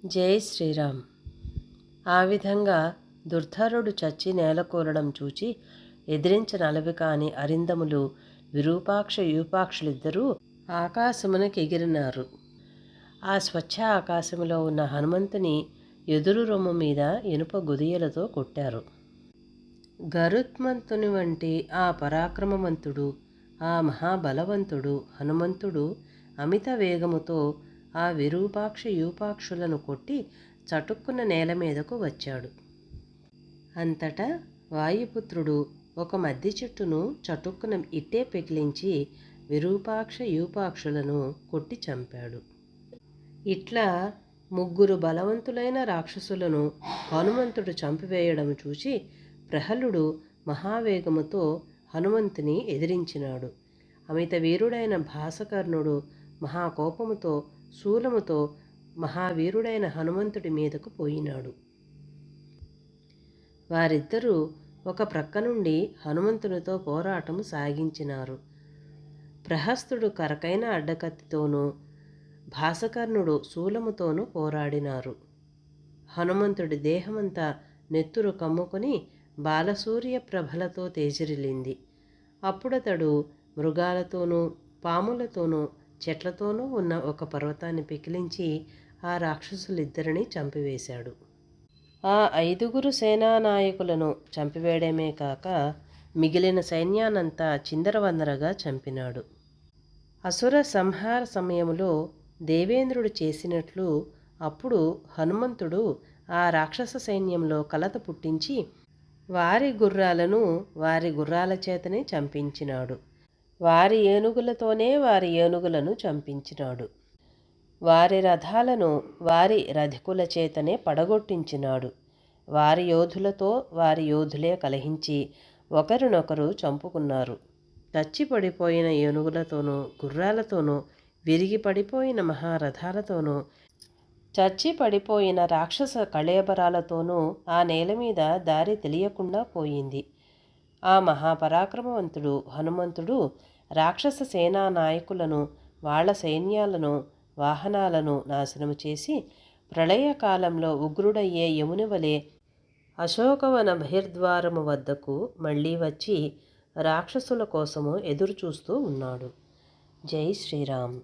జై శ్రీరామ్. ఆ విధంగా దుర్ధరుడు చచ్చి నేలకూలడం చూచి ఎదిరించిన అలవికాని అరిందములు విరూపాక్ష యూపాక్షులిద్దరూ ఆకాశమునకెగిరినారు. ఆ స్వచ్ఛ ఆకాశములో ఉన్న హనుమంతుని ఎదురు రొమ్ము మీద ఇనుప గుదియలతో కొట్టారు. గరుత్మంతుని వంటి ఆ పరాక్రమవంతుడు, ఆ మహాబలవంతుడు హనుమంతుడు అమిత వేగముతో ఆ విరూపాక్ష యూపాక్షులను కొట్టి చటుక్కున నేల మీదకు వచ్చాడు. అంతటా వాయుపుత్రుడు ఒక మద్ది చెట్టును చటుక్కున ఇట్టే పెకిలించి విరూపాక్ష యూపాక్షులను కొట్టి చంపాడు. ఇట్లా ముగ్గురు బలవంతులైన రాక్షసులను హనుమంతుడు చంపివేయడం చూసి ప్రహలుడు మహావేగముతో హనుమంతుని ఎదిరించినాడు. అమిత వీరుడైన భాసకర్ణుడు మహాకోపముతో శూలముతో మహావీరుడైన హనుమంతుడి మీదకు పోయినాడు. వారిద్దరూ ఒక ప్రక్క నుండి హనుమంతునితో పోరాటము సాగించినారు. ప్రహస్తుడు కరకైన అడ్డకత్తితోనూ భాసకర్ణుడు శూలముతోనూ పోరాడినారు. హనుమంతుడి దేహమంతా నెత్తురు కమ్ముకొని బాలసూర్య ప్రభలతో తేజరిల్లింది. అప్పుడతడు మృగాలతోనూ పాములతోనూ చెట్లతోనూ ఉన్న ఒక పర్వతాన్ని పెకిలించి ఆ రాక్షసులిద్దరినీ చంపివేశాడు. ఆ 5 సేనానాయకులను చంపివేయడమే కాక మిగిలిన సైన్యానంతా చిందరవందరగా చంపినాడు. అసుర సంహార సమయములో దేవేంద్రుడు చేసినట్లు అప్పుడు హనుమంతుడు ఆ రాక్షస సైన్యంలో కలత పుట్టించి వారి గుర్రాలను వారి గుర్రాల చేతనే చంపించినాడు. వారి ఏనుగులతోనే వారి ఏనుగులను చంపించినాడు. వారి రథాలను వారి రథికుల చేతనే పడగొట్టించినాడు. వారి యోధులతో వారి యోధులే కలహించి ఒకరినొకరు చంపుకున్నారు. చచ్చి పడిపోయిన ఏనుగులతోనూ గుర్రాలతోనూ విరిగి పడిపోయిన మహారథాలతోనూ చచ్చి పడిపోయిన రాక్షస కళేబరాలతోనూ ఆ నేల మీద దారి తెలియకుండా పోయింది. ఆ మహాపరాక్రమవంతుడు హనుమంతుడు రాక్షస సేనా నాయకులను, వాళ్ళ సైన్యాలను, వాహనాలను నాశనము చేసి ప్రళయకాలంలో ఉగ్రుడయ్యే యముని వలె అశోకవన బహిర్ద్వారము వద్దకు మళ్ళీ వచ్చి రాక్షసుల కోసము ఎదురుచూస్తూ ఉన్నాడు. జై శ్రీరామ్.